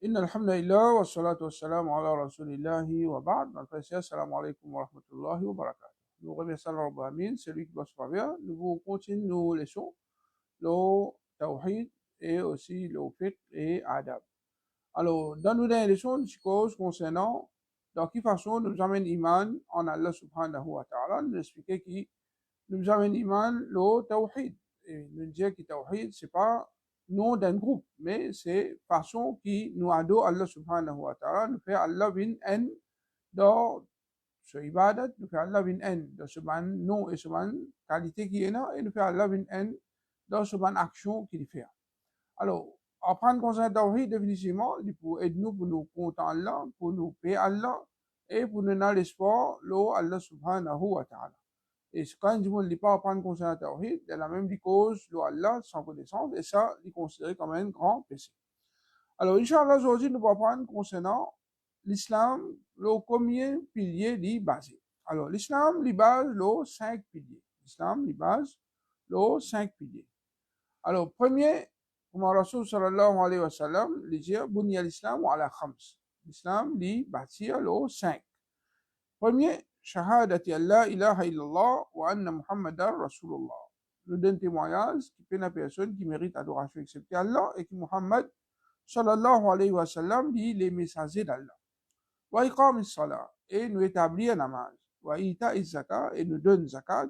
إن الحمد لله والصلاة والسلام على رسول الله وبعد. Mes frères et sœurs, salam alaikum wa rahmatullahi wa barakatuh. Nous remercions Allah Rabbul Alamin, celui qui doit se bien. Nous continuons nos leçons, le tawhid et aussi le fiqh et adab. Alors, dans nos dernières leçons, nous discutons concernant dans quelle façon nous amène iman en Allah subhanahu wa ta'ala. Nous expliquons qui nous amène iman le tawhid. Et nous disons que tawhid, c'est pas nom d'un groupe, mais c'est façon qui nous adore Allah subhanahu wa ta'ala, nous fait Allah bin en dans ce ibadat, nous fait Allah bin en dans ce ban nom et ce ban qualité qui est là, et nous fait Allah bin en dans ce ban action qu'il fait. Alors, apprendre concernant tawhid, définitivement, pour aider nous, pour nous compter Allah, pour nous payer Allah, et pour nous donner l'espoir, Allah subhanahu wa ta'ala. Et quand on ne dit pas apprendre concernant le tawhid, il y a la même cause, Allah, sans connaissance, et ça, il est considéré comme un grand péché. Alors, Inch'Allah, aujourd'hui, nous allons apprendre concernant l'islam, le combien piliers li basé. Alors, l'islam, li base, le 5 piliers. L'islam, li base, le 5 piliers. Alors, premier, comme Rasul sallallahu alayhi wa sallam, il dit, Bunya l'islam wa ala khams. L'islam, li bâtir le 5. Premier, shahadati Allah ilaha illallah wa anna Muhammadan Rasulullah. Le donne témoignage qui fait la personne qui mérite adoration excepté Allah et qui Muhammad sallallahu alayhi wa sallam dit les messagers d'Allah. Wa iqam salat et nous établir namaz. Wa ita zakat et nous donne zakat.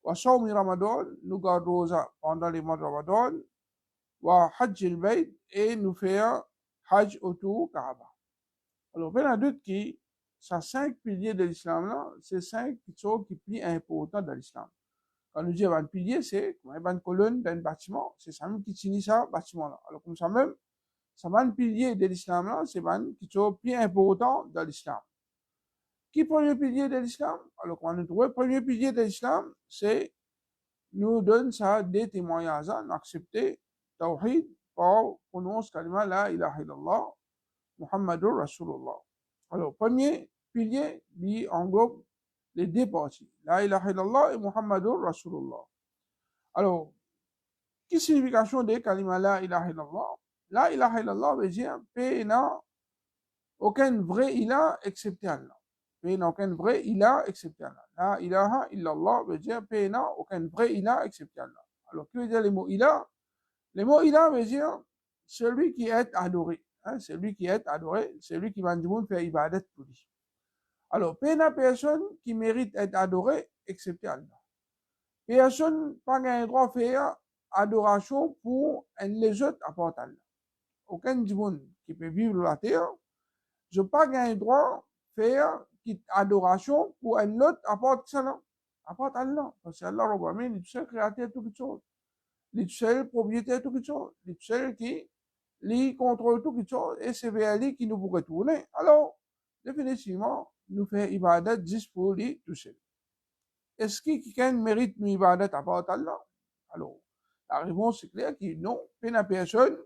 Wa sawmi Ramadan, nous gardons rosa pendant les mois de Ramadan. Wa hajj al-bayt et nous faire hajj autour Kaaba. Alors, il y en a d'autres qui ces 5 piliers de l'islam là, c'est 5 choses qui sont importantes dans l'islam. Quand nous disons un pilier, c'est comme une colonne d'un bâtiment, c'est ça même qui tient ça bâtiment là. Alors comme ça même, ça un pilier de l'islam là, c'est une qui sont plus important dans l'islam. Qui est le premier pilier de l'islam? Alors quand on trouve le premier pilier de l'islam, c'est nous donne ça des témoignages, nous accepter tawhid pour prononcer kalima la ilaha illallah Muhammadur Rasulullah. Alors, premier pilier, il englobe les deux parties. La ilaha illallah et Muhammadur Rasulullah. Alors, quelle signification de kalima la ilaha illallah? La ilaha illallah veut dire, paix n'a aucun vrai ilah excepté Allah. Paix n'a aucun vrai ilah excepté Allah. La ilaha illallah veut dire, paix n'a aucun vrai ilah excepté Allah. Alors, que veut dire les mots ilah? Les mots ilah veut dire, celui qui est adoré. Celui qui est adoré, celui qui va nous faire ibadat pour lui. Alors, il n'y a personne qui mérite d'être adoré excepté Allah. Personne n'a pas le droit de faire adoration pour les autres à part Allah. Aucun monde qui peut vivre sur la terre, je n'ai pas le droit de faire adoration pour un autre à part Allah. À part Allah. Parce que Allah, il est le seul créateur de toutes choses. Il est le seul propriétaire de toutes choses. Il est le seul qui contrôle toutes choses. Et c'est vers lui qui nous peut retourner. Alors, définitivement, nous faisons ibadat juste pour lui tout seul. Est-ce que quelqu'un mérite une ibadat à part Allah? Alors, la réponse est claire que non, il n'y a personne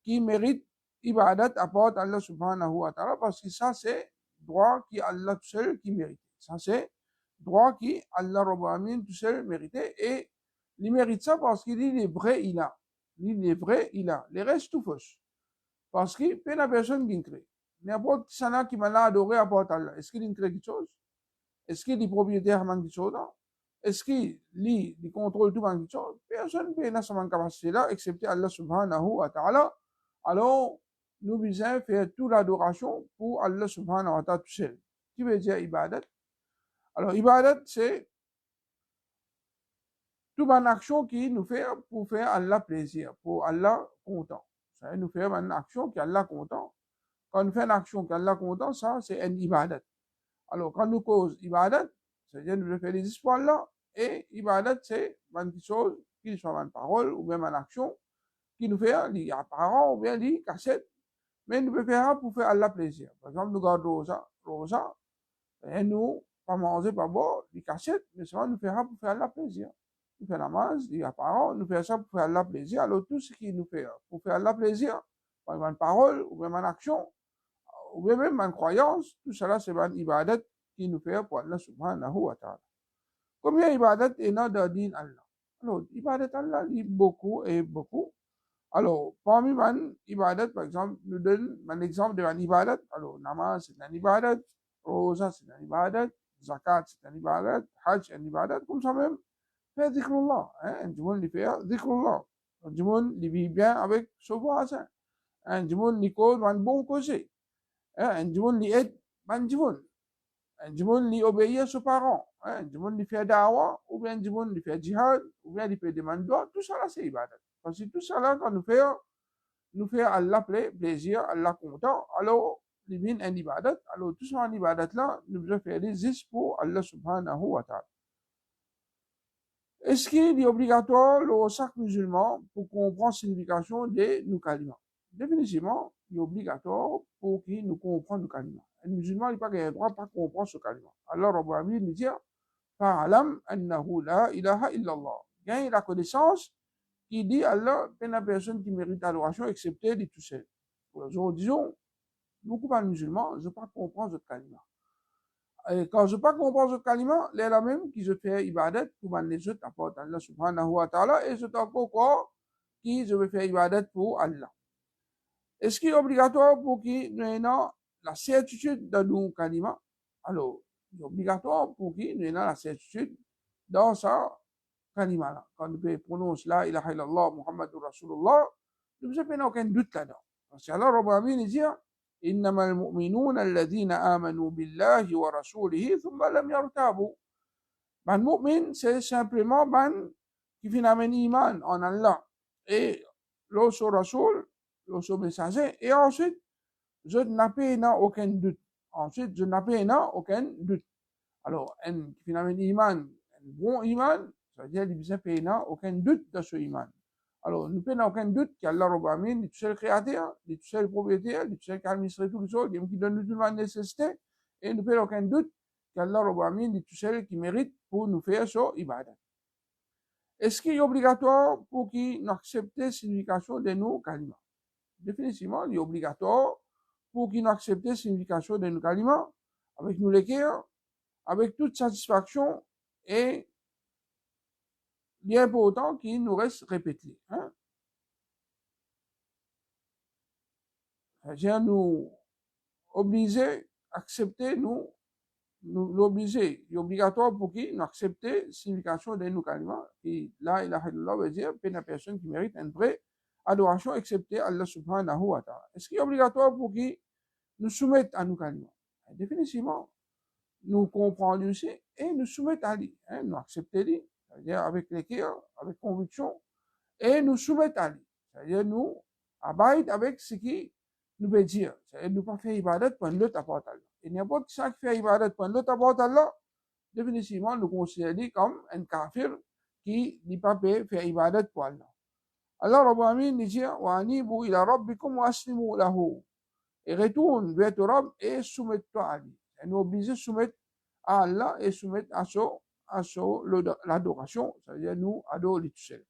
qui mérite ibadat à part Allah subhanahu wa ta'ala parce que ça c'est droit qui Allah tout seul qui mérite. Ça c'est droit qui Allah Rabbul Alamin tout seul méritait et il mérite ça parce qu'il est vrai ilah. Il est vrai ilah. Les restes tout fausse. Parce qu'il n'y a personne qui crée. N'importe qui s'en a qui m'a adoré à part Allah. Est-ce qu'il crée quelque chose? Est-ce qu'il est propriétaire de quelque chose? Est-ce qu'il contrôle tout quelque chose? Personne ne peut avoir cette capacité-là, excepté Allah subhanahu wa ta'ala. Alors, nous devons faire toute l'adoration pour Allah subhanahu wa ta'ala tout seul. Qui veut dire ibadat? Alors, ibadat, c'est toute une action qui nous fait pour faire Allah plaisir, pour Allah content. Ça nous fait une action qui est Allah content. Quand nous faisons une action qui est Allah content, ça, c'est un ibadat. Alors, quand nous cause ibadat, c'est-à-dire nous faisons des espoirs là, et ibadat, c'est une chose qui soit une parole ou même une action qui nous fait les apparents ou bien les cassettes, mais nous pouvons faire pour faire Allah plaisir. Par exemple, nous gardons rosa, et nous, pas manger, pas boire, les cassettes, mais seulement nous faisons pour faire Allah plaisir. Nous faisons la masse, les apparents, nous faisons ça pour faire Allah plaisir. Alors, tout ce qui nous fait pour faire Allah plaisir, par exemple, une parole ou même une action, ou même une croyance, tout cela, c'est une ibadat qui nous fait pour Allah subhanahu wa ta'ala. Combien d'ibadat est dans le din Allah? Alors, ibadat Allah, il beaucoup et beaucoup. Alors, parmi man ibadat, par exemple, nous donne un exemple de man ibadat. Alors, namaz, c'est un ibadat. Rosa, c'est un ibadat. Zakat, c'est un ibadat. Hajj, c'est un ibadat. Comme ça même, faire dhikrullah. Hein? Du monde, il fait dhikrullah. Du monde, il vit bien avec son voisin. Du monde, il cause un bon côté. Du monde, il aide man du monde. Du monde, il obéit à ses parents. Du monde, il fait dawa. Ou bien du monde, il fait jihad. Ou bien il fait des mandats. Tout ça là, c'est ibadat. Parce que tout ça là, quand nous fait Allah plaisir, Allah content, alors, il vient un ibadat. Alors, tout ça en ibadat là, nous devons faire des pour Allah subhanahu wa ta'ala. Est-ce qu'il est obligatoire, le chaque musulman, pour comprendre la signification de nos kalima? Définitivement, il est obligatoire pour qu'il nous comprenne nos kalima. Un musulman, il n'a pas le droit de comprendre ce kalima. Alors, Rabbi Amir nous dit, fa'alam annahu la ilaha illallah. Gagne la connaissance qui dit Allah, c'est la personne qui mérite l'adoration, excepté de tout seul. Disons, beaucoup de musulmans, je ne pas comprendre ce kalima. Et quand je ne pas comprendre ce kalima, c'est la même qui je fais ibadat pour les autres apportent Allah subhanahu wa ta'ala et c'est encore qui je vais faire ibadat pour Allah. Est-ce qu'il est obligatoire pour qu'il nous ait la certitude de nos kalima? Alors, c'est obligatoire pour qu'il nous ait la certitude dans sa kalima là. Quand nous prononçons la ilaha illallah Muhammadur Rasulullah, nous ne avons aucun doute là-dedans. Parce que Allah Rabbi Amin dit إنما المؤمنون الذين آمنوا بالله ورسوله ثم لم يرتابوا. Ben mu'min, c'est simplement ben qui finalement iman en Allah et l'autre Rasoul, l'autre messager, et ensuite, je n'ai pas aucun doute. Ensuite, je n'ai pas aucun doute. Alors, un qui finalement iman, un bon iman, c'est-à-dire qu'il n'y a aucun doute de ce iman. Alors, nous n'avons aucun doute qu'Allah Rabbi Amin est tout seul créateur, est tout seul propriétaire, est tout seul qui administre tout le sol, qui donne toute la nécessité, et nous n'avons aucun doute qu'Allah Rabbi Amin est tout seul qui mérite pour nous faire ce ibadat. Est-ce qu'il est obligatoire pour qu'il accepte la signification de nos kalima? Définitivement, il est obligatoire pour qu'il accepte la signification de nos kalima, avec nous l'équerre, avec toute satisfaction et il est important qu'il nous reste répété. Hein? C'est-à-dire nous obliger, accepter, nous l'obliger. Il est obligatoire pour qu'il nous accepte la signification de nos kalima. Et là, il a veut dire que la personne qui mérite une vraie adoration excepté Allah subhanahu wa ta'ala. Est-ce qu'il est obligatoire pour qu'il nous soumette à nos kalima? Définitivement, nous comprenons aussi et nous soumettons à lui. Hein? Nous accepter lui, c'est-à-dire avec l'équerre, avec conviction, et nous soumettons à lui. C'est-à-dire nous abide avec ce qui nous veut dire. C'est-à-dire nous pas faire ibadat pour l'autre apporte Allah. Et n'importe qui qui fait ibadat pour l'autre apporte Allah, définitivement nous considérons comme un kafir qui n'est pas faire ibadat pour Allah. Allah Rabbi Amin dit wa anibu ila rabbikum wa aslimu lahu. Et retourne vers ton Rab et soumets-toi à lui. Et nous obligés de soumettre à Allah et soumettre à l'adoration, c'est-à-dire nous adorer tout seul.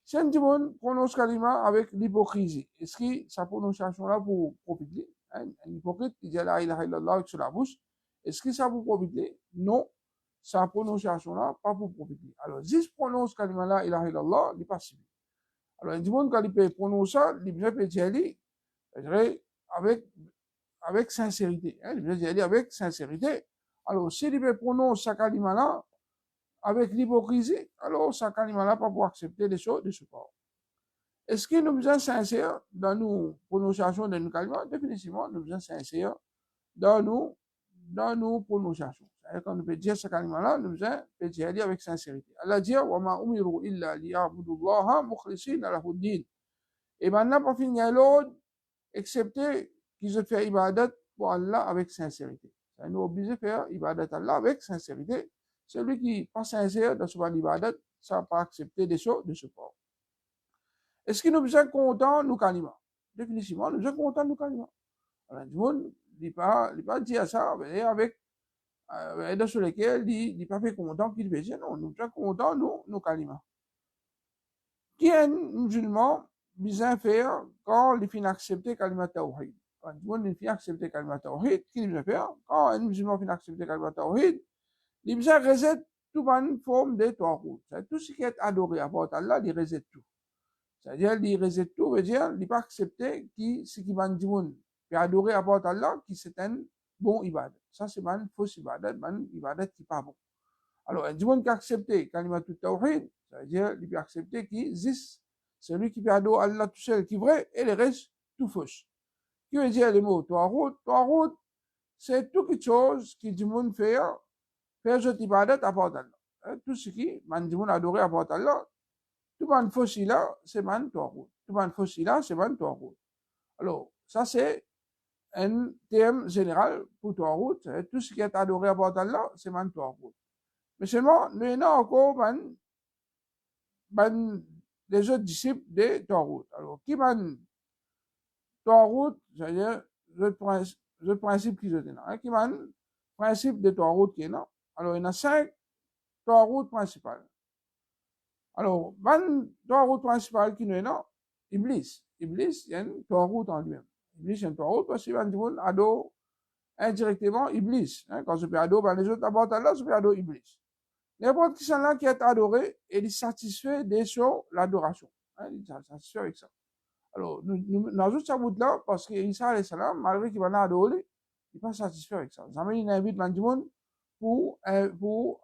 Si un monde prononce kalima avec l'hypocrisie, est-ce que sa prononciation là pour profiter? Un hypocrite qui dit la ilaha illallah sur la bouche, est-ce que ça pour profiter? Non, sa prononciation là pas pour profiter. Alors, si je prononce kalima la ilaha illallah, il n'est pas civil. Alors, un monde quand il peut prononcer ça, il peut dire avec sincérité. Hein, il peut dire avec sincérité. Alors, si il peut prononcer sa kalima là, avec l'hypocrisie, alors ça kalima là pas pour accepter les choses de ce corps. Est-ce que nous sommes sincères dans nos prononciations de nos kalima? Définitivement, nous sommes sincères dans nos prononciations. C'est-à-dire quand nous peut dire ce kalima là, nous peut dire avec sincérité. Allah dit wa ma umiru illa liya'budullaha mukhlisina lahu din. Et maintenant, pas fini l'autre, excepté qu'ils se fait ibadat pour Allah avec sincérité. Ça nous oblige à faire ibadat à Allah avec sincérité. Celui qui n'est pas sincère dans son ibadat, ça ne va pas accepter des choses de ce corps. Est-ce que nous sommes contents de nos kalima? Définitivement, nous sommes contents de nos kalima. Alors, tout le monde ne pas dire ça avec dans lesquels il n'est pas fait content qu'il veut dire non, nous sommes contents de nos kalima. Qui est un musulman bien faire quand il finit accepter kalima tawhid? Quand tout le monde finit accepter kalima tawhid, qu'il veut faire? Quand un musulman finit accepter kalima tawhid, il besoin reset toute une forme de tawhid. Tout ce qui est adoré à part Allah, il reset tout. C'est-à-dire, il rejette tout, veut dire, il pas accepter qui, ce qui va dire, puis adorer à part Allah, qui c'est un bon ibadat. Ça, c'est un faux ibadat, un ibadat qui n'est pas bon. Alors, un monde qui a accepté Kalimatul Tawhid, ça veut dire, il peut accepter qui existe, celui qui peut adorer Allah tout seul, qui est vrai, et le reste, tout faux. Qui veut dire le mot Tawhid? Tawhid, c'est toute chose qui du monde fait cette ibadat à part Allah. Tout ce qui, man du monde adorer à part Allah, tout le monde faux là, c'est man Tawhid. Tout le monde faux là, c'est man Tawhid. Alors, ça, c'est un terme général pour Tawhid. Tout ce qui est adoré à part Allah, c'est man Tawhid. Mais seulement, nous avons encore les autres disciples de Tawhid. Alors, qui man Tawhid, c'est-à-dire le principe qui est là. Qui man principe de Tawhid qui est là. Alors, il y en a 5 Tawhid principales. Alors, Tawhid principal qui est là, Iblis. Iblis, il y a un Tawhid en lui-même. Iblis, il y a un Tawhid parce qu'il adore indirectement Iblis. Quand je peux adorer les autres d'abord Allah, je peux adorer Iblis. N'importe qui là qui est adoré, il est satisfait de l'adoration. Il est satisfait avec ça. Alors, nous ajoutons ce bout-là parce qu'Isa alayhi salam, malgré qu'il va adorer, il n'est pas satisfait avec ça. Jamais il invite le monde pour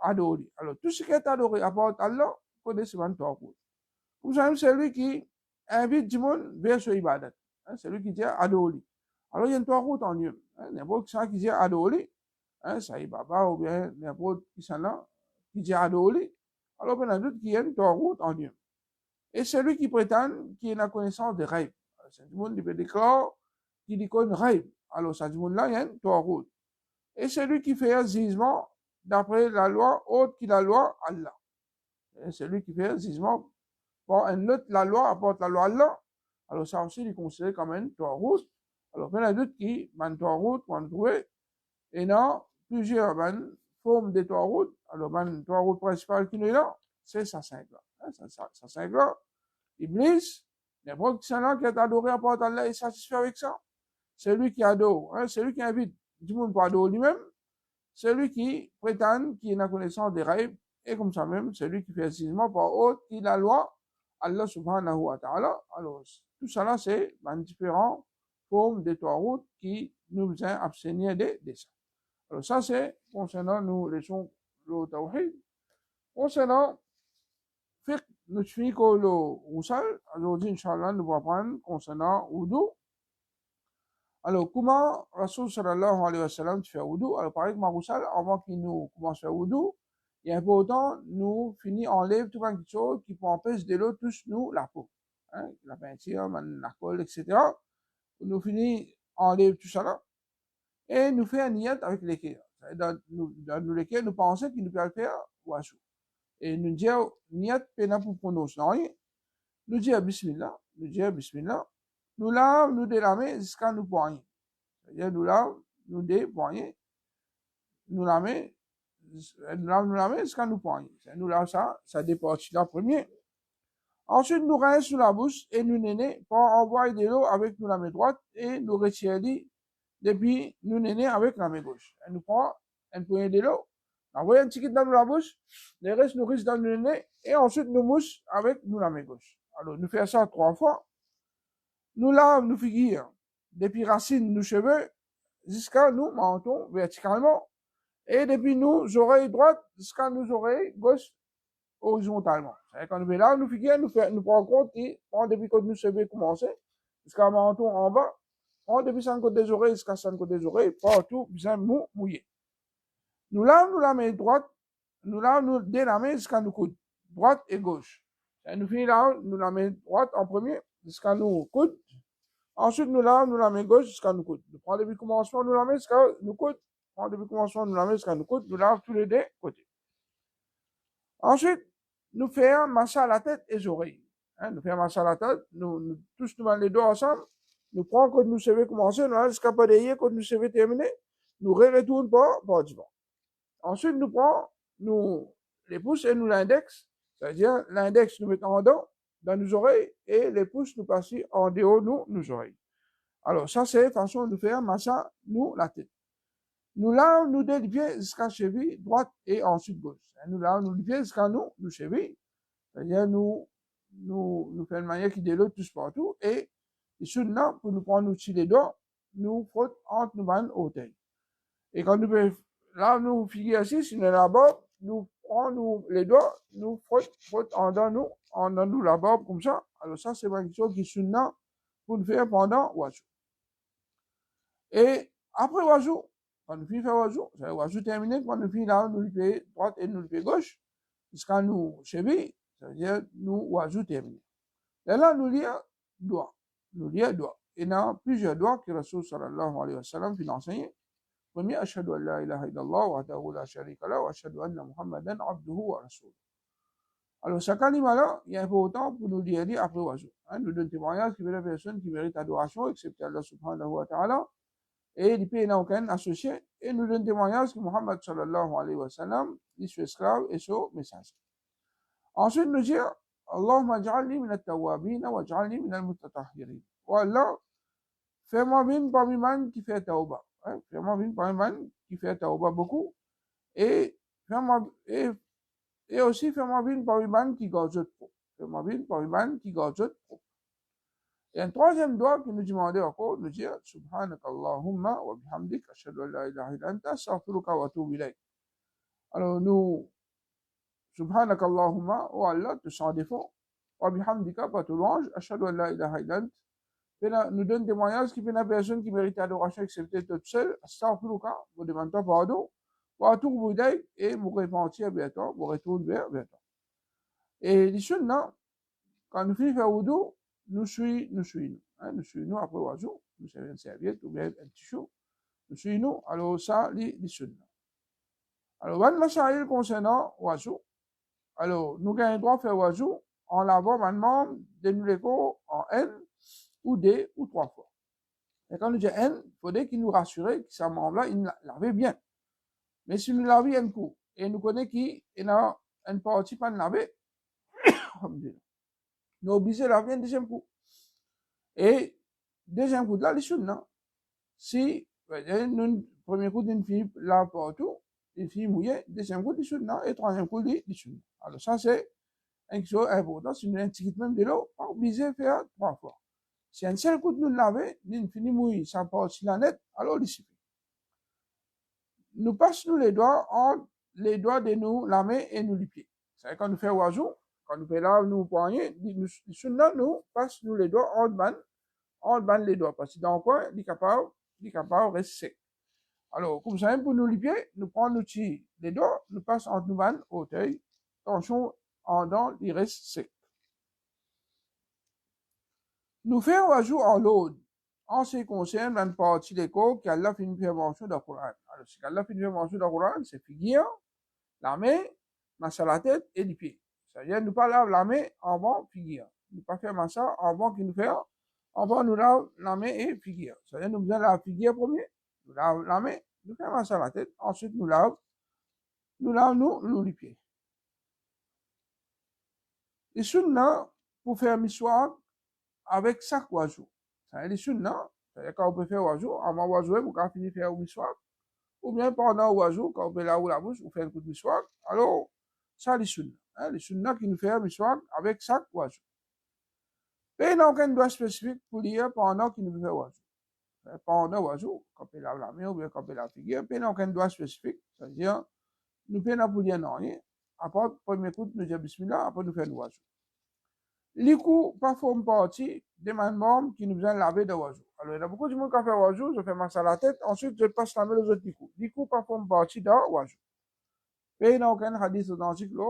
adorer. Alors, tout ce qui est adoré à part Allah, il faut des un tawhid. Comme ça, c'est lui qui invite le monde vers ce ibadat. C'est lui qui dit adorer. Alors, il y a un tawhid en lui. N'importe qui qui dit adorer, ça y est, baba, ou bien n'importe qui là, qui dit adorer, alors on a d'autres qui aiment tawhid en lui. Et celui qui prétend qu'il a la connaissance des rêves. C'est du monde qui peut déclarer qu'il connaît rêve. Alors, ça du monde-là, il y a un tawhid. Et celui qui fait un jugement d'après la loi autre que la loi Allah. Et celui qui fait un jugement pour un autre, la loi apporte la loi Allah. Alors, ça aussi, il est considéré comme un tawhid. Alors, il y a d'autres qui, man tawhid, qu'on trouve, et non, plusieurs formes de tawhid. Alors, le tawhid principal qui est là, c'est ça 5 là. Ça 5 là. Iblis, n'importe qui là qui est adoré à part Allah est satisfait avec ça. C'est lui qui adore, c'est lui qui invite du monde pour adorer lui-même. C'est lui qui prétend qu'il a la connaissance des rêves, et comme ça même, c'est lui qui fait jugement par autre qui la loi, Allah subhanahu wa ta'ala. Alors, tout ça là, c'est différentes formes de tawhid qui nous ont abstenir de ça. Alors, ça, c'est concernant nous, les sons, le tawhid. Concernant fiqh, nous finissons le roussal. Aujourd'hui, Inch'Allah, nous allons apprendre concernant Wudu. Alors, comment Rasul sallallahu alayhi wa sallam fait Wudu? Alors, par exemple, roussal, avant qu'il nous commence à faire Wudu, il est important, nous finissons, enlève tout quelque chose qui peut empêcher de l'eau touche nous la peau. La peinture, la colle, etc. Nous finissons, enlève tout ça là. Et nous faisons un niyat avec l'équerre. Dans lesquels nous pensons qu'il nous peut le faire washou. Et nous disons, niyat pena pour prononcer rien. Nous disons bismillah, nous lavons, nous délamons jusqu'à nous poigner. C'est-à-dire, nous lavons, nous dépoigner, nous lavons jusqu'à nous poigner. Nous lavons ça déporte là premier. Ensuite, nous rinçons sous la bouche et nous nénés pour envoyer de l'eau avec nous la main droite et nous retirer depuis nous nénés avec la main gauche. Et nous prenons un poignet de l'eau, envoyons un petit peu dans la bouche, le reste nous risque dans le nez et ensuite nous mouche avec nous la main gauche. Alors, nous faisons ça 3 fois. Nous lavons nos figures depuis racines, nos cheveux, jusqu'à nous menton verticalement. Et depuis nos oreilles droites jusqu'à nos oreilles gauches horizontalement. Quand nous faisons là, nos figures, nous prenons compte depuis que nos cheveux commencent, jusqu'à menton en bas, depuis 5 côtés des oreilles jusqu'à 5 côtés des oreilles, partout bien mouillé. Nous lavons la main droite, nous lavons dès la main jusqu'à nos coudes, droite et gauche. Et nous finissons là, nous la main droite en premier jusqu'à nos coudes. Ensuite, nous lavons la main gauche jusqu'à nos coudes. Nous prenons depuis le commencement, nous la main jusqu'à nos coudes. Nous prenons depuis le commencement, nous la main jusqu'à nos coudes. Nous lavons tous les deux côtés. Ensuite, nous faisons massage à la tête et les oreilles. Nous faisons massage à la tête, nous tous nous mettons les deux ensemble. Nous prenons quand nous savons commencer, nous allons jusqu'à pas d'ailleurs, quand nous savons terminer, nous retournons par devant. Ensuite, nous prenons les pouces et nous l'index, c'est-à-dire l'index nous mettons en dedans, dans nos oreilles, et les pouces nous passent en dehors nos oreilles. Alors, ça, c'est la façon de faire massage, nous, la tête. Nous lavons nous des pieds jusqu'à cheville droite et ensuite gauche. Nous lavons nous les pieds jusqu'à nous chevilles. C'est-à-dire, nous nous faisons une manière qui délote tous partout, et les sunnah, pour nous prendre nous les doigts, nous frottent entre nous vannes orteils. Et quand nous là, nous figurons assis, si nous est là-bas, nous prenons les doigts, nous frottent en dans nous là-bas, comme ça. Alors ça, c'est une chose qui est sunnah pour nous faire pendant wajou. Et après wajou, quand nous finissons wajou, c'est wajou terminé, quand nous finissons là, nous le pied droite et nous le pied gauche, jusqu'à nous chevilles, ça veut dire nous wajou terminé. Et là, nous lions doigts. Nous lions doigts. Il y a plusieurs doigts que Rasul sallallahu alayhi wa sallam finit enseigner. Premier, ashhadu an la ilaha illallah wahdahu la sharika lahu wa ashhadu anna Muhammadan abduhu wa rasuluhu. Alors, ce kalima-là, il est important pour nous dire après wajou. Nous donnons témoignage qu'il y a des personnes qui méritent adoration, excepté Allah subhanahu wa ta'ala, et il n'y a aucun associé, et nous donnons témoignage que Muhammad sallallahu alayhi wa sallam, il est esclave et son message. Ensuite, nous dire, Allahumma ja'alni min at-tawwabin wa ja'alni min al-mutatahhirin. Oh Allah, fais-moi vivre parmi man qui fait tawba. Fais-moi vivre parmi man qui fait tawba beaucoup, et aussi fais-moi vivre parmi man qui gazote trop. Fais-moi vivre parmi man qui gazote trop. Et un troisième doigt qui nous demandait encore, nous dire, Subhanaka Allahumma wa bihamdik, ashhadu an la ilaha illa anta, astaghfiruka wa atubu ilayk. Alors nous, Subhanaka Allahumma, oh Allah, te sans défaut, wa bihamdika, pas te louange, ashhadu an la ilaha illa anta, nous donne témoignage qui fait une personne qui mérite adoration excepté toute seule, astaghfiruka, vous demandez pardon, wa atubu ilayk, et vous repentir vers toi, vous retournez vers toi. Et les sunnah, quand nous finissons faire wudu, nous suivons après wajou, nous savons une serviette ou bien un tissu, nous suivons, alors ça, les sunnah. Alors, van masaïl concernant wajou, alors, nous avons le droit de faire wajou en lavant maintenant de nous l'écho en N ou D ou 3 fois. Et quand nous disons N, il faudrait qu'il nous rassure que ce membre-là, il lavait bien. Mais si nous lavons un coup, et nous connaissons qu'il y a une partie pas de laver, nous obligés de laver un deuxième coup. Et deuxième coup de là, les sunnah. Si, premier coup d'une fille lave partout, une fille mouillée, deuxième coup, les sunnah, et troisième coup, les sunnah. Alors ça, c'est une chose importante. Si nous avons un petit même de l'eau, pas obligé de faire 3 fois. Si un seul coup de nous laver, une fille mouillée, ça passe la net, alors il suffit. Nous passons les doigts entre les doigts de nous, la main et nous les pieds. C'est quand nous faisons wajou, quand nous faisons là, nous poignets, les sunnah, nous passons les doigts entre les doigts, parce que dans le coin, il est capable de rester sec. Alors, comme ça, pour nous les pieds, nous prenons les doigts, nous passons entre nous vannes, auteuil, tension, en dents, il reste sec. Nous faisons wajou en l'aude, en ce qui concerne une partie des corps qui a la fin de mention dans le Coran. Alors, ce qu'Allah fait une mention dans le Coran, c'est figure, la main, massa la tête et les pieds. C'est-à-dire, nous pas lave la main avant figure. Nous pas faire massa avant qu'il nous fait, avant nous lave la main et figure. C'est-à-dire, nous faisons la figure premier, nous lave la main, nous faisons massa la tête, ensuite nous lave nous les pieds. Les sunnah, pour faire miswak, avec chaque wajou. C'est les sunnah, c'est-à-dire quand on peut faire wajou, avant wajou, vous pouvez finir faire miswak, ou bien pendant wajou, quand on peut laver la bouche, vous faites un coup de miswak, alors, ça les sunnah. Les sunnah qui nous font miswak avec chaque wajou. Et il n'y a aucun doigt spécifique pour dire pendant qu'il nous fait wajou. Pendant wajou, quand on peut laver la main, ou bien quand on peut laver la figure, il n'y a aucun doigt spécifique, c'est-à-dire, nous faisons pour dire non, après, premier coup, nous disons bismillah, après nous faisons wajou. Les coups pas forment partie des membres qui nous viennent laver de wajou. Alors, il y a beaucoup de monde qui fait wajou, je fais masse à la tête, ensuite je passe la main aux autres coups. Les coups pas forment partie de wajou. Et il n'y a aucun hadith authentique là.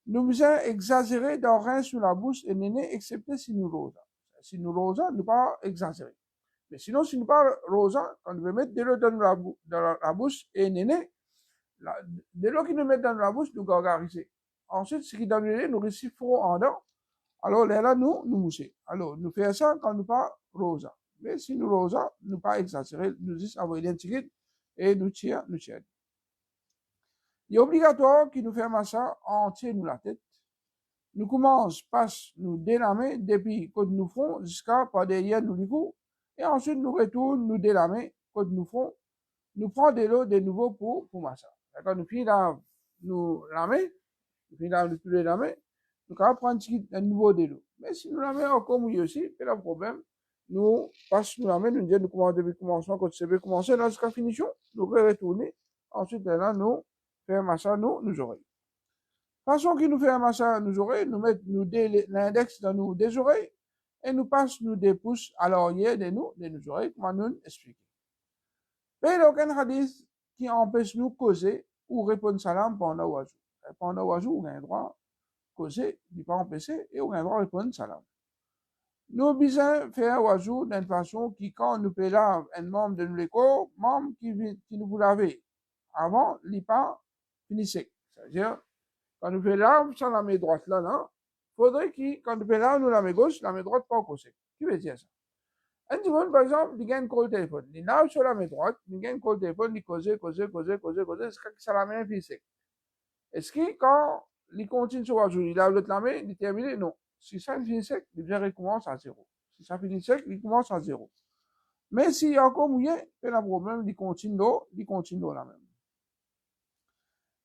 Nous faisons exagérer dans rien sur la bouche et néné, excepté si nous rosa. Si nous rosa, nous pas exagérer. Mais sinon, si nous pas rosa, quand nous veut mettre de l'eau dans la bouche et néné, de l'eau qui nous met dans la bouche, nous gargariser. Ensuite, ce qui donne le nous récit froid en dents. Alors là, nous mousser. Alors, nous faisons ça quand nous pas rosa. Mais si nous rosa, nous pas exagérer, nous disons envoyer un ticket et nous tirons. Il est obligatoire qu'il nous fasse ça entier nous la tête. Nous commençons par nous délamer depuis que nous font jusqu'à par derrière nous les coups. Et ensuite, nous retournons nous délamer quand nous font. Nous prenons de l'eau de nouveau pour massa. Quand nous finissons nous lamer, nous finissons de la main, nous allons prendre un nouveau de l'eau. Mais si nous la mettons encore mouillée aussi, pas de problème. Nous passons, nous la mettons, nous disons, nous commençons depuis le commencement, quand c'est commencé, là, jusqu'à finition, nous retourner. Ensuite, là, nous faisons un massage, nous oreilles. Façon qui nous fait un massage, nous oreilles, nous mettons l'index dans nos des oreilles, et nous passons nous des pouces à l'oreiller de nos oreilles, comme nous expliquer. Mais il n'y a aucun hadith qui empêche nous de causer ou répondre salam pendant wajou. Pendant wajou, on a un droit causer, il n'est pas empêché, et on a un droit de répondre salam. Nous besoin faire wajou d'une façon qui, quand nous payons un membre de l'école, membre qui nous vous laver avant, il n'est pas fini sec. C'est-à-dire, quand nous faisons l'arbre sur la main droite là, il faudrait que, quand nous faisons l'arbre, nous la main gauche, la main droite pas au sec. Qui veut dire ça? Un petit peu, par exemple, il y a un call téléphone. Il n'a sur la main droite, il y a un call téléphone, il cause, jusqu'à que ça la main fini sec. Est-ce que quand il continue sur wajou, il a l'autre la main, il est terminé? Non. Si ça finit sec, il recommence à zéro. Si ça finit sec, il commence à zéro. Mais s'il y a encore mouillé, il y a un problème, il continue la même.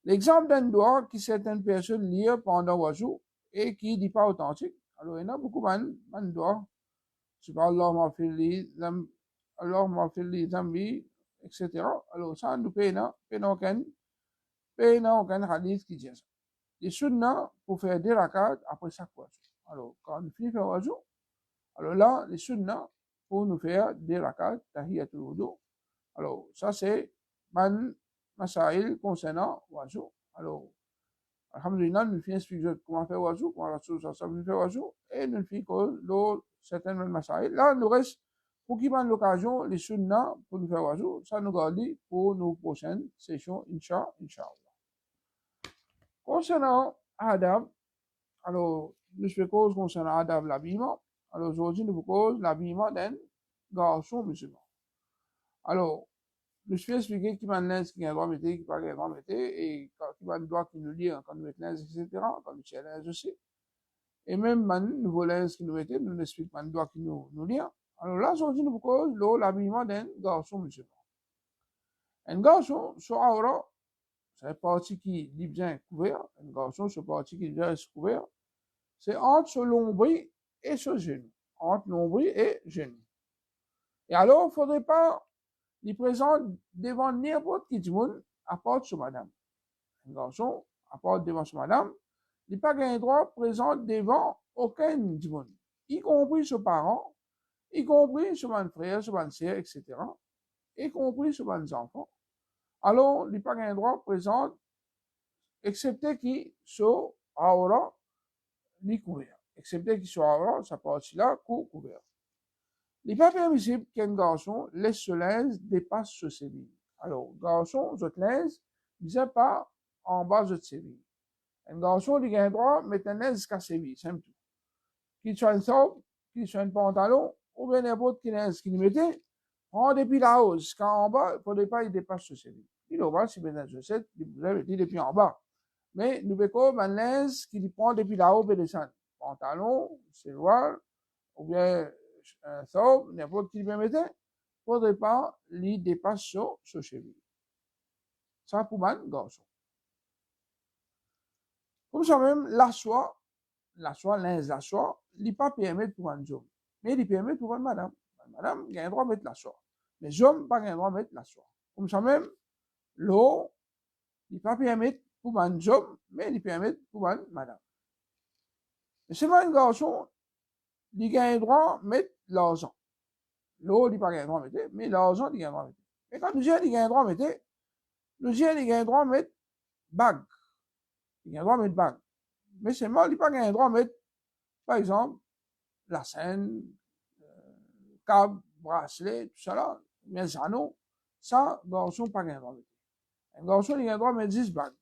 L'exemple d'un doigt qui certaines personnes lisent pendant wajou et qui n'est pas authentique. Alors, il y en a beaucoup de doigts. Je parle Allahumma filli zambi, etc. Alors, ça, nous payons aucun hadith qui dit ça. Les sunnah pour faire des rakats après chaque wajou. Alors, quand on finit faire wajou, alors là, les sunnah pour nous faire des rakats, tahiyatul wudu. Alors, ça c'est man masail concernant wajou. Alors, alhamdulillah, nous finissons expliquer comment faire wajou, comment la chose ça fait wajou, et nous finissons certaines masail. Là, nous reste, pour qui prenne l'occasion, les sunnah pour nous faire wajou, ça nous garde pour nos prochaines sessions, Inch'Allah. Concernant Adab, alors, nous faisons cause concernant Adab l'habillement. Alors, aujourd'hui, nous faisons cause l'habillement d'un garçon musulman. Alors, nous faisons expliquer qui m'a l'aise, qui a un droit mettre, qui n'a pas un droit mettre, et qui m'a le droit qui nous lit quand nous mettons l'aise, etc., quand nous tirons l'aise aussi. Et même, nous voulons l'aise qui nous mettons, nous expliquons le droit qui nous lit. Alors là, aujourd'hui, nous faisons cause l'habillement d'un garçon musulman. Un garçon, sur aura, c'est partie qui est bien couvert, un garçon, c'est partie qui est bien couvert, c'est entre ce nombril et ce genou. Entre nombril et genou. Et alors, il ne faudrait pas les présenter devant n'importe qui monde, à part sur madame. Un garçon, à part devant sur madame, il n'a pas un droit présent devant aucun du monde, y compris ses parents, y compris sur mon frère, sur mon sœur, etc., y compris sur mes enfants. Alors, il n'a pas un droit présent, excepté qui soit aura, li couvert. Excepté qu'il soit sa partie-là, couvert. Il n'est pas permissible qu'un garçon laisse ce linge dépasse ce séville. Alors, garçon, ce linge, ne pas en bas de séville. Un garçon, il a un droit de mettre un linge jusqu'à séville, c'est tout. Qu'il soit un robe, qu'il soit un pantalon, ou bien n'importe quel linge qu'il mettait, prend depuis la hausse jusqu'en bas, il ne faudrait pas qu'il dépasse ce séville. Il aura, si bien un chaussette, vous avez dit depuis en bas. Mais nous avons un linge qui prend depuis la haut et descend. Pantalon, séloir, ou bien un robe, n'importe qui le mettait, il ne faudrait pas lui dépasser ce cheville. Ça pour un garçon. Comme ça même, la soie, linge la soie, il n'est pas permis pour un homme. Mais il est permis pour une madame. Madame, il a un droit de mettre la soie. Les hommes, pas un droit de mettre la soie. Comme ça même, l'eau, il n'est pas permis pour un homme, mais il permet pour une madame. Mais c'est pas un garçon, il a un droit de mettre l'argent. L'eau, il n'a pas un droit de mettre, mais l'argent, il a un droit de mettre. Mais quand nous disons qu'il a un droit de mettre, nous disons qu'il a un droit de mettre bague. Il a un droit de mettre bague. Mais c'est mal, il n'a pas un droit de mettre, par exemple, la scène, câble, bracelet, tout ça là, mes anneaux. Ça, garçon, pas un droit de mettre. Un garçon, il a un droit de mettre 10 bagues.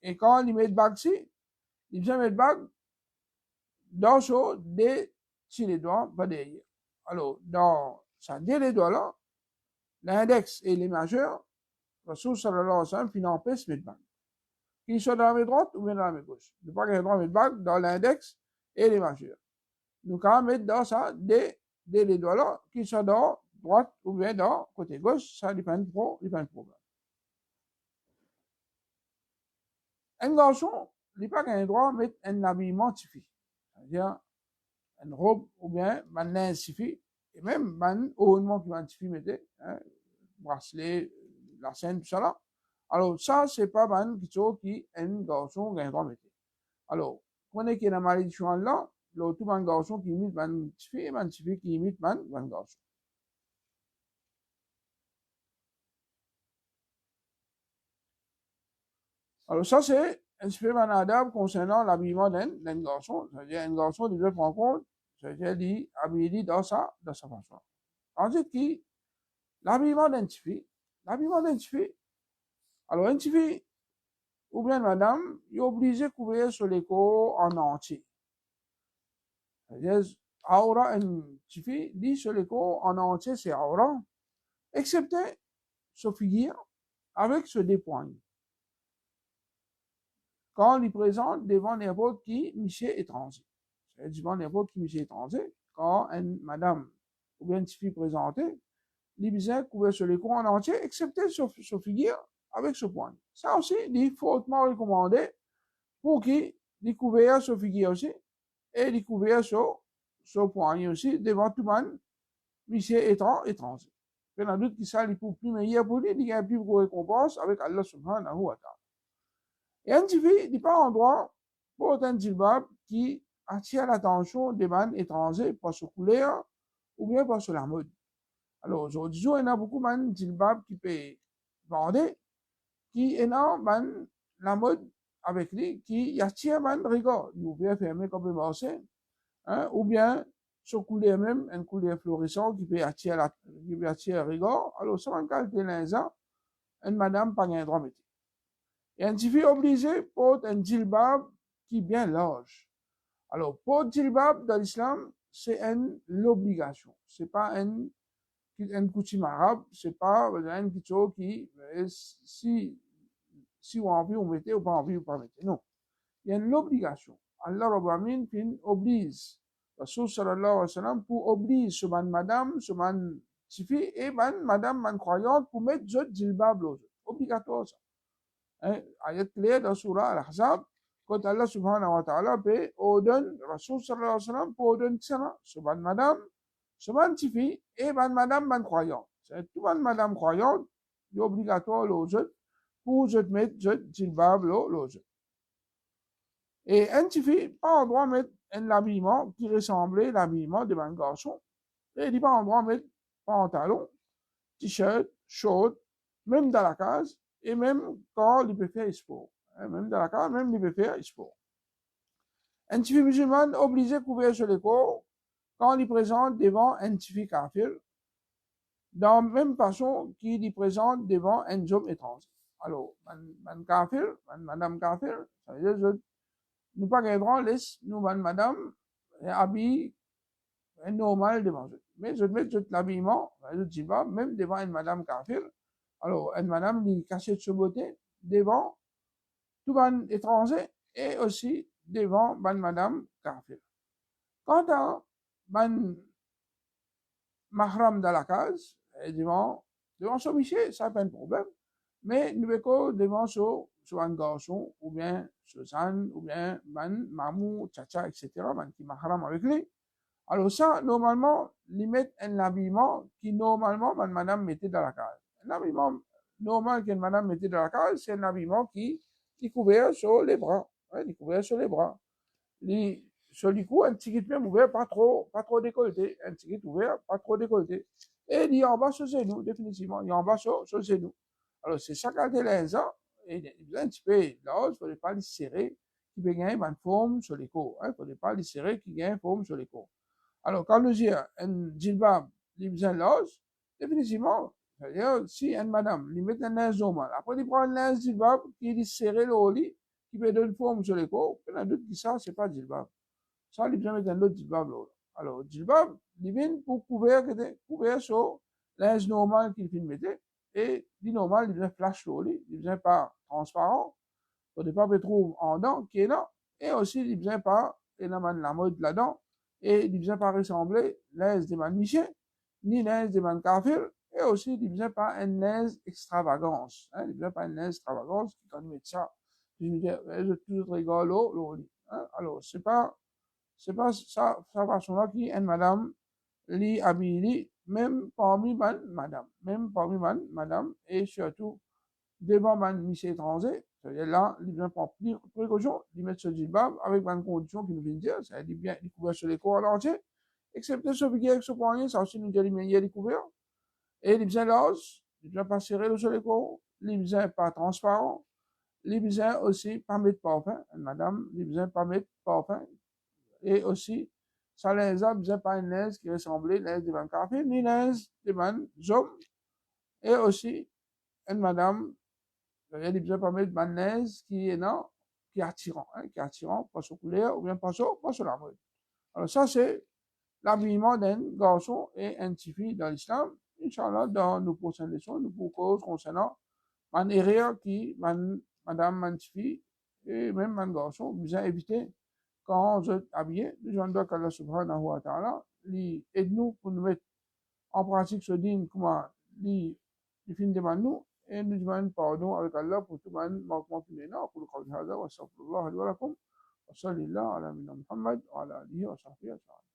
Et quand il met bague ici, il vient mettre bague dans ce des les doigts, pas derrière. Alors, dans ça, les doigts là, l'index et les majeurs, Rasoul sallallahu alayhi wa sallam, il n'empêche de mettre bague. Qu'il soit dans la main droite ou bien dans la main gauche. Il ne pas qu'il ait droit de mettre bague dans l'index et les majeurs. Nous, quand mettre dans ça, les doigts là, qu'il soit dans droite ou bien dans côté gauche, ça dépend de problème. Un garçon, il n'a pas un droit de mettre un habillement tifi. C'est-à-dire, une robe ou bien un linge tifi. Et même un ornement qui va tifi mettre, hein, bracelet, la scène, tout ça là. Alors, ça, c'est pas quelque chose qui est un garçon qui a un droit de mettre. Alors, prenez qu'il y a une malédiction là, le tout un garçon qui imite un tifi et un tifi qui imite un garçon. Alors, ça, c'est un petit peu un adab concernant l'habillement d'un garçon. C'est-à-dire, un garçon, il doit prendre compte, c'est-à-dire, il habille dans sa façon. Ensuite, l'habillement d'un petit fille. L'habillement d'un petit fille. Alors, un petit fille, ou bien madame, il est obligé de couvrir sur les corps en entier. C'est-à-dire, aura un petit fille, dit sur les corps en entier, c'est aura, excepté ce figure avec ce dépoigne. Quand il présente devant n'importe qui, monsieur étranger. C'est-à-dire devant n'importe qui, monsieur étranger, quand une madame ou bien une fille présentée, il besoin couvert sur les cours en entier, excepté ce figure avec ce point. Ça aussi, il est fortement recommandé pour qu'il découvre ce figure aussi et découvre ce point aussi devant tout le monde, monsieur étranger. Il y a doute que ça, il est plus meilleur pour lui, il y a plus de récompense avec Allah subhanahu wa ta'ala. Et un petit peu, il n'est pas en droit pour un djilbab qui attire l'attention des man étrangers par sa couleur ou bien par la mode. Alors aujourd'hui, il y a beaucoup de djilbab qui peut vendre, qui est dans la mode avec lui, qui attire man regard. Il peut fermer comme marché, hein, ou bien sa couleur même, une couleur florissante qui peut attirer le regard. Alors, ça, en qualité d'instant, une madame pas un droit de mettre. Et un petit peu obligé pour un djilbab qui est bien large. Alors, pour djilbab dans l'islam, c'est l'obligation. C'est pas une coutume arabe, c'est pas une chose qui, si on a envie, on mettait, ou pas envie, on pas mettait. Non. Il y a une obligation. Allah Rabbi Amin oblige. Rasul sallallahu alayhi wa sallam pour obliger ce madame, ce tifi et madame croyante pour mettre ce djilbab là. Obligatoire ça. Ayat claire dans Surah Al-Ahzab, quand Allah subhanahu wa ta'ala peut ordonner, Rasul sallallahu alayhi wa sallam pour ordonner ça, ce madame, ce tifi et madame croyante. C'est tout madame croyante, il est obligatoire l'autre pour je mettre ce djilbab l'autre. Et un tifi, pas en droit de mettre un habillement qui ressemblait à l'habillement de un garçon. Et il n'est pas en droit de mettre pantalon, t-shirt, short, même dans la case, et même quand il peut faire sport. Même dans la case, même il peut faire sport. Un tifi musulman obligé de couvrir sur les corps quand il présente devant un tifi kafir, dans la même façon qu'il y présente devant un homme étranger. Alors, un kafir, madame kafir, ça veut dire nous pas gagnerons laisse nous madame habille normal devant eux. Mais je mets tout l'habillement, je dis pas, même devant une madame kafir. Alors, une madame qui cache de beauté devant tout le étranger et aussi devant madame kafir. Quant à mahram de la case, devant son monsieur, ça n'a pas de problème. Mais nous avons devant un garçon, ou bien Suzanne, ou bien mamou, tcha, etc., qui mahram avec lui. Alors ça, normalement, ils mettent un habillement qui, normalement, madame mettait dans la case. Un habillement normal que madame mettait dans la case, c'est un habillement qui est couvert sur les bras. Il est couvert sur les bras. Sur le coup, un petit peu ouvert, pas trop décolleté. Un petit peu ouvert, pas trop décolleté. Et il est en bas sur ses genoux, définitivement. Il est en bas sur ses genoux. Alors, c'est chaque adolescent, et il est un petit peu là, il ne faudrait pas les serrer, qui peut gagner une forme sur les corps. Il ne faudrait pas les serrer, qui gagne une forme sur les corps. Alors, quand nous disons un djilbab, il besoin de l'os, définitivement, c'est-à-dire, si une madame, il met un linge normal, après il prend un linge djilbab, qui est serré le lit, qui peut donner une forme sur les corps, il y a doute que ça, c'est pas djilbab. Ça, il besoin de mettre un autre djilbab là. Alors, djilbab, il vient pour couvrir sur linge normal qu'il fait mettre, et dit normal, il devient flash le lit, il devient pas transparent, il ne pas trouver en dents, qui est là, et aussi, il devient pas, et la mode là-dedans, et il ne vient pas ressembler l'aise des manichés, ni l'aise des man kafir, et aussi il ne vient pas une aise extravagance. Il ne vient pas une aise extravagance qui quand nous met ça je me dis, je toujours rigolo, alors, c'est pas ça, façon-là qui est madame, li habili, même parmi madame, et surtout, devant man mis étranger, c'est-à-dire là, il vient prendre précaution, il met ce djellab avec une condition qui nous vient dire, c'est-à-dire bien, il couvert sur les corps entier, excepté ce qui est avec ce poignet, ça aussi nous dit, il est couvert, et il vient l'os, il vient pas serré sur les corps, il vient pas transparent, il vient aussi pas mettre parfum, madame, il vient pas mettre parfum, et aussi, ça les a besoin pas une lèse qui ressemblait lèse de ban café, ni lèse de ban zoom, et aussi, une madame, il y a besoin pas mettre ban lèse qui est non, qui est attirant, pas sur couleur, ou bien pas sur la mode. Alors ça, c'est l'habillement d'un garçon et une fille dans l'islam. Inch'Allah, dans nos prochaines leçons, nous pourrons cause concernant man erreur qui, madame, man fille, et même man garçon, besoin éviter quand vous êtes habillé, nous demandons qu'Allah subhanahu wa ta'ala aide-nous pour nous mettre en pratique ce din, comment les films demandent nous, et nous demandons pardon avec Allah pour tout le manquement qui est là, pour le qawli hada, wa astaghfirullah li wa lakum, wa sallallahu ala Muhammad, wa ala alihi wa sahbihi.